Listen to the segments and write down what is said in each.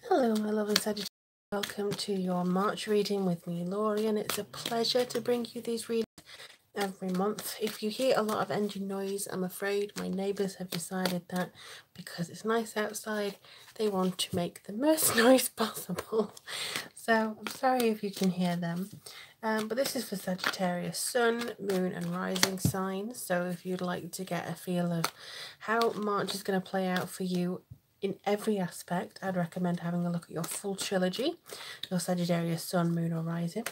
Hello, my lovely Sagittarius. Welcome to your March reading with me, Laurie, and it's a pleasure to bring you these readings every month. If you hear a lot of engine noise, I'm afraid my neighbours have decided that because it's nice outside, they want to make the most noise possible. So I'm sorry if you can hear them. But this is for Sagittarius Sun, Moon and Rising signs. So if you'd like to get a feel of how March is going to play out for you in every aspect, I'd recommend having a look at your full trilogy, your Sagittarius Sun, Moon or Rising.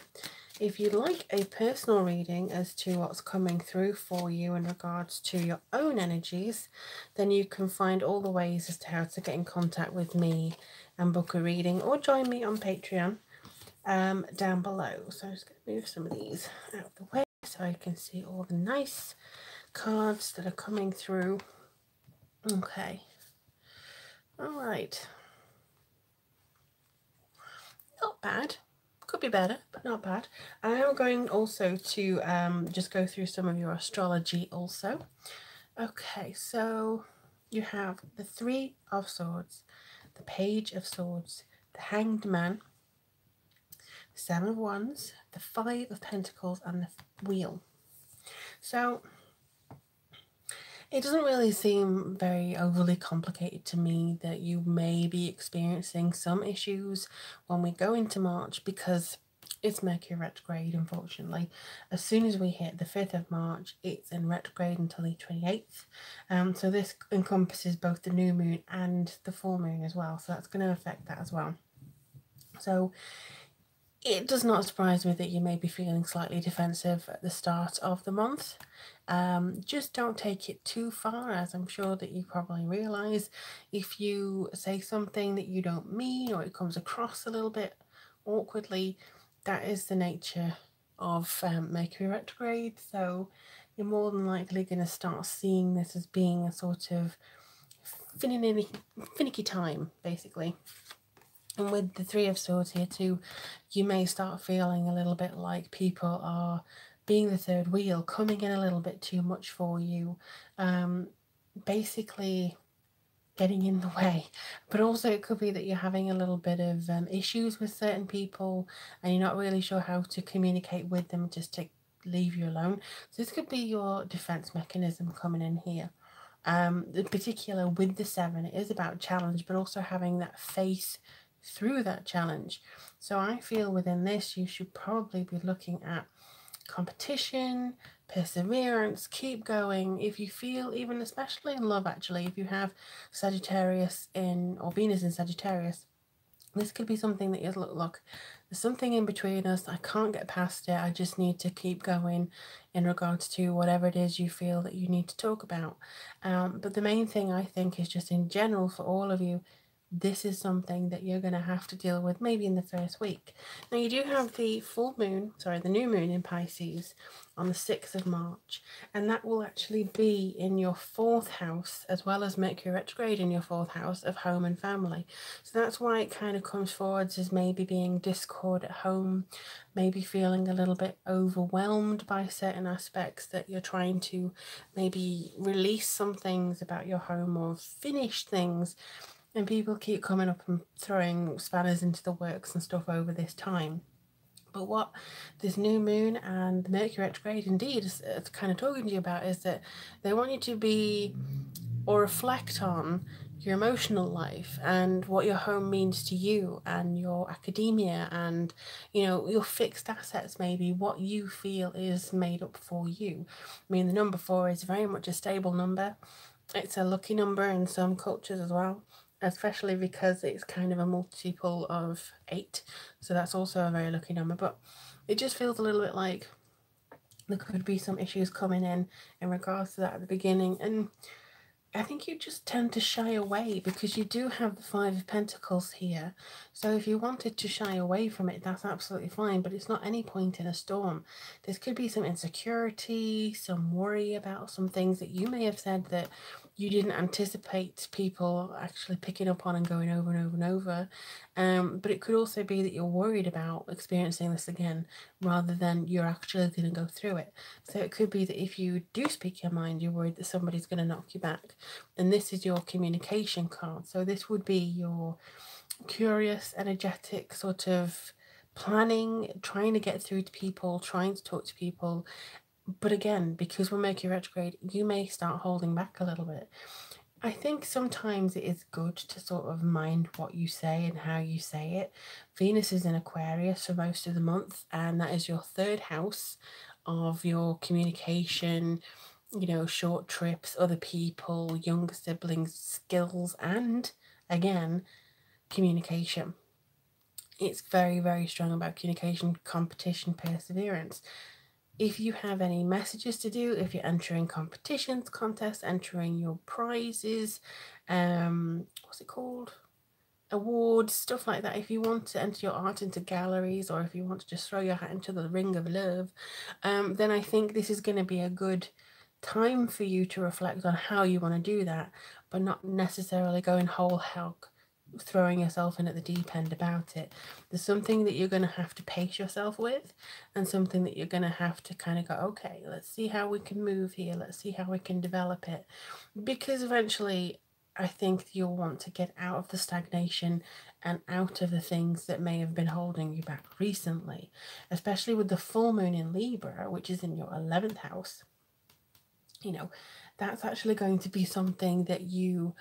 If you'd like a personal reading as to what's coming through for you in regards to your own energies, then you can find all the ways as to how to get in contact with me and book a reading or join me on Patreon down below. So I'm just going to move some of these out of the way so I can see all the nice cards that are coming through. Okay. All right. Not bad. Could be better, but not bad. I am going also to just go through some of your astrology also. Okay, so you have the Three of Swords, the Page of Swords, the Hanged Man, the Seven of Wands, the Five of Pentacles, and the Wheel. So it doesn't really seem very overly complicated to me that you may be experiencing some issues when we go into March, because it's Mercury retrograde, unfortunately. As soon as we hit the 5th of March, it's in retrograde until the 28th. So this encompasses both the new moon and the full moon as well. So that's going to affect that as well. So it does not surprise me that you may be feeling slightly defensive at the start of the month. Just don't take it too far, as I'm sure that you probably realise. If you say something that you don't mean, or it comes across a little bit awkwardly, that is the nature of Mercury retrograde. So you're more than likely going to start seeing this as being a sort of finicky time, basically. And with the Three of Swords here too, you may start feeling a little bit like people are being the third wheel, coming in a little bit too much for you, basically getting in the way. But also it could be that you're having a little bit of issues with certain people and you're not really sure how to communicate with them just to leave you alone. So this could be your defense mechanism coming in here. In particular with the Seven, it is about challenge, but also having that faith through that challenge. So I feel within this you should probably be looking at competition, perseverance, keep going. If you feel, even especially in love actually, if you have Sagittarius in, or Venus in Sagittarius, this could be something that is, look, there's something in between us, I can't get past it, I just need to keep going in regards to whatever it is you feel that you need to talk about. But the main thing I think is just in general for all of you, this is something that you're going to have to deal with maybe in the first week. Now you do have the the new moon in Pisces on the 6th of March, and that will actually be in your 4th house, as well as Mercury retrograde in your 4th house of home and family. So that's why it kind of comes forwards as maybe being discord at home, maybe feeling a little bit overwhelmed by certain aspects that you're trying to maybe release some things about your home or finish things. And people keep coming up and throwing spanners into the works and stuff over this time. But what this new moon and the Mercury retrograde indeed is kind of talking to you about is that they want you to be, or reflect on, your emotional life and what your home means to you, and your academia, and your fixed assets, maybe what you feel is made up for you. I mean, the number 4 is very much a stable number. It's a lucky number in some cultures as well, especially because it's kind of a multiple of 8, so that's also a very lucky number. But it just feels a little bit like there could be some issues coming in regards to that at the beginning, and I think you just tend to shy away because you do have the 5 of Pentacles here. So if you wanted to shy away from it, that's absolutely fine, but it's not any point in a storm. There could be some insecurity, some worry about some things that you may have said that you didn't anticipate people actually picking up on and going over and over and over. But it could also be that you're worried about experiencing this again rather than you're actually going to go through it. So it could be that if you do speak your mind, you're worried that somebody's going to knock you back. And this is your communication card. So this would be your curious, energetic sort of planning, trying to get through to people, trying to talk to people. But again, because we're Mercury retrograde, you may start holding back a little bit. I think sometimes it is good to sort of mind what you say and how you say it. Venus is in Aquarius for most of the month, and that is your third house of your communication, you know, short trips, other people, younger siblings, skills, and again, communication. It's very, very strong about communication, competition, perseverance. If you have any messages to do, if you're entering competitions, contests, entering your prizes, what's it called? Awards, stuff like that. If you want to enter your art into galleries, or if you want to just throw your hat into the ring of love, then I think this is going to be a good time for you to reflect on how you want to do that, but not necessarily going whole hog throwing yourself in at the deep end about it. There's something that you're going to have to pace yourself with, and something that you're going to have to kind of go, okay, let's see how we can move here, let's see how we can develop it, because eventually I think you'll want to get out of the stagnation and out of the things that may have been holding you back recently, especially with the full moon in Libra, which is in your 11th house. You know, that's actually going to be something that you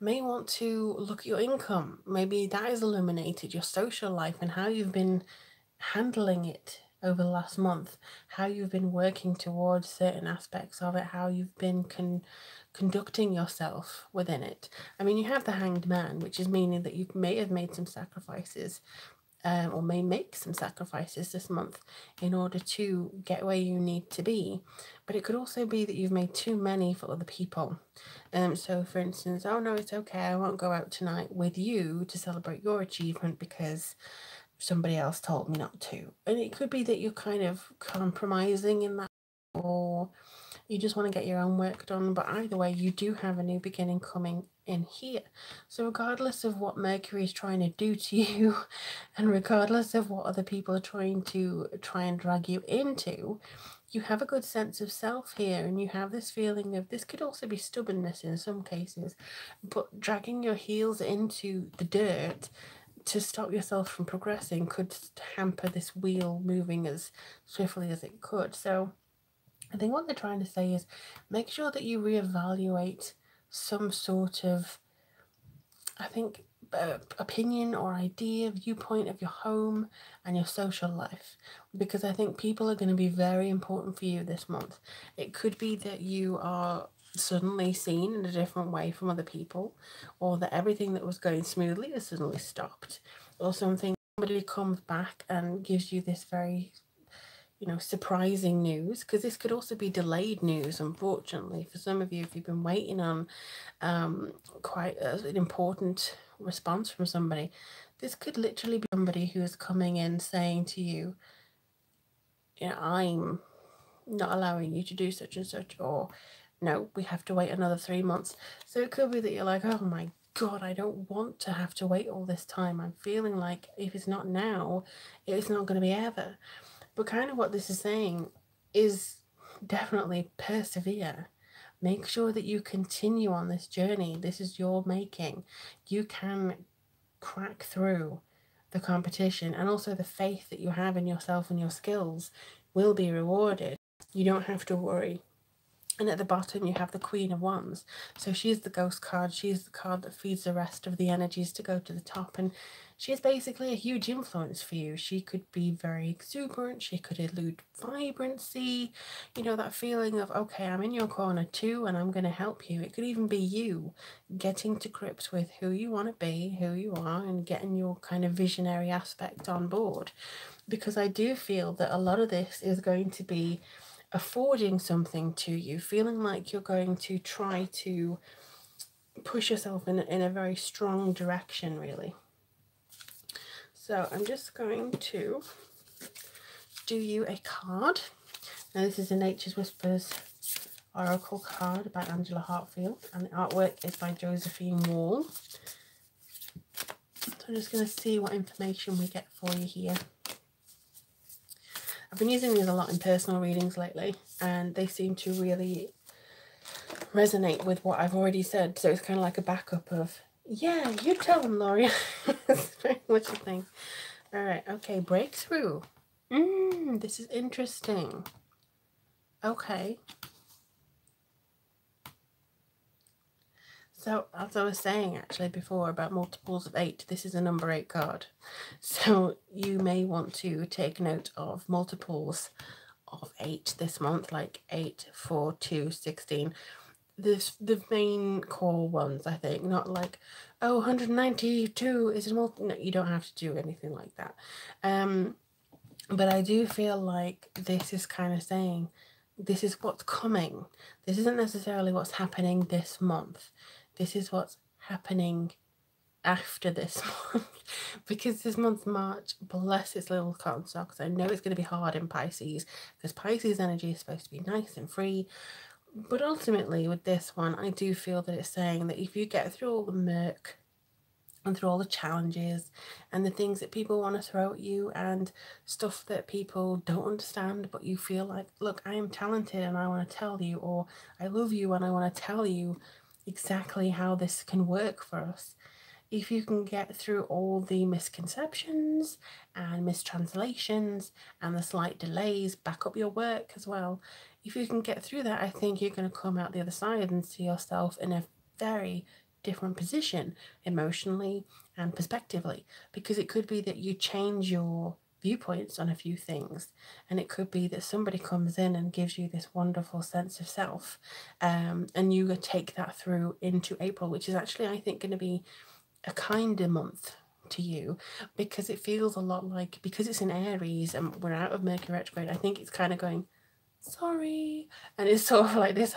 may want to look at your income. Maybe that is illuminated, your social life, and how you've been handling it over the last month, how you've been working towards certain aspects of it, how you've been conducting yourself within it. I mean, you have the Hanged Man, which is meaning that you may have made some sacrifices, or may make some sacrifices this month in order to get where you need to be. But it could also be that you've made too many for other people. So for instance, oh no, it's okay, I won't go out tonight with you to celebrate your achievement because somebody else told me not to. And it could be that you're kind of compromising in that, or you just want to get your own work done. But either way, you do have a new beginning coming in here. So regardless of what Mercury is trying to do to you, and regardless of what other people are trying and drag you into, you have a good sense of self here, and you have this feeling of, this could also be stubbornness in some cases, but dragging your heels into the dirt to stop yourself from progressing could hamper this wheel moving as swiftly as it could. So I think what they're trying to say is make sure that you reevaluate some sort of, I think, opinion or idea, viewpoint of your home and your social life, because I think people are going to be very important for you this month. It could be that you are suddenly seen in a different way from other people, or that everything that was going smoothly has suddenly stopped, or something, somebody comes back and gives you this very, you know, surprising news, because this could also be delayed news, unfortunately, for some of you. If you've been waiting on quite an important response from somebody, this could literally be somebody who is coming in saying to you, you know, I'm not allowing you to do such and such, or no, we have to wait another 3 months. So it could be that you're like, oh my God, I don't want to have to wait all this time. I'm feeling like if it's not now, it's not going to be ever. But kind of what this is saying is definitely persevere. Make sure that you continue on this journey. This is your making. You can crack through the competition, and also the faith that you have in yourself and your skills will be rewarded. You don't have to worry. And at the bottom you have the Queen of Wands. So she's the ghost card. She's the card that feeds the rest of the energies to go to the top. And she's basically a huge influence for you. She could be very exuberant. She could elude vibrancy. You know, that feeling of, okay, I'm in your corner too, and I'm going to help you. It could even be you getting to grips with who you want to be, who you are, and getting your kind of visionary aspect on board. Because I do feel that a lot of this is going to be affording something to you, feeling like you're going to try to push yourself in a very strong direction, really. So I'm just going to do you a card. Now this is a Nature's Whispers Oracle card by Angela Hartfield, and the artwork is by Josephine Wall. So I'm just going to see what information we get for you here. I've been using these a lot in personal readings lately, and they seem to really resonate with what I've already said. So it's kind of like a backup of, Yeah, you tell them, Laurie. That's very much a thing. All right, okay, breakthrough. This is interesting. Okay. So, as I was saying actually before about multiples of 8, this is a number 8 card. So, you may want to take note of multiples of 8 this month, like 8, 4, 2, 16. The main core ones, I think, not like, oh, 192 is a multiple. No, you don't have to do anything like that. But I do feel like this is kind of saying this is what's coming. This isn't necessarily what's happening this month. This is what's happening after this month. Because this month, March, bless its little cotton socks. I know it's going to be hard in Pisces because Pisces energy is supposed to be nice and free. But ultimately, with this one, I do feel that it's saying that if you get through all the murk and through all the challenges and the things that people want to throw at you and stuff that people don't understand, but you feel like, look, I am talented and I want to tell you, or I love you and I want to tell you exactly how this can work for us. If you can get through all the misconceptions and mistranslations and the slight delays, back up your work as well. If you can get through that, I think you're going to come out the other side and see yourself in a very different position emotionally and perspectively, because it could be that you change your viewpoints on a few things, and it could be that somebody comes in and gives you this wonderful sense of self, and you take that through into April, which is actually, I think, going to be a kinder month to you, because it feels a lot like, because it's in Aries and we're out of Mercury retrograde, I think it's kind of going, sorry, and it's sort of like this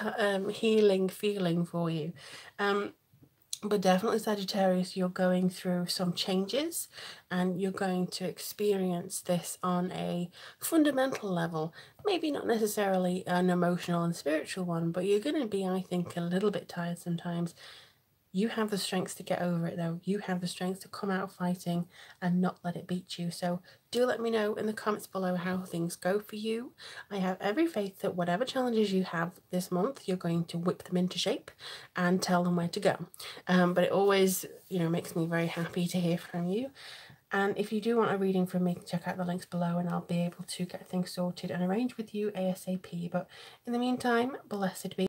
healing feeling for you. But definitely, Sagittarius, you're going through some changes and you're going to experience this on a fundamental level. Maybe not necessarily an emotional and spiritual one, but you're going to be, I think, a little bit tired sometimes. You have the strength to get over it though. You have the strength to come out fighting and not let it beat you. So do let me know in the comments below how things go for you. I have every faith that whatever challenges you have this month, you're going to whip them into shape and tell them where to go. But it always, makes me very happy to hear from you. And if you do want a reading from me, check out the links below and I'll be able to get things sorted and arrange with you ASAP. But in the meantime, blessed be.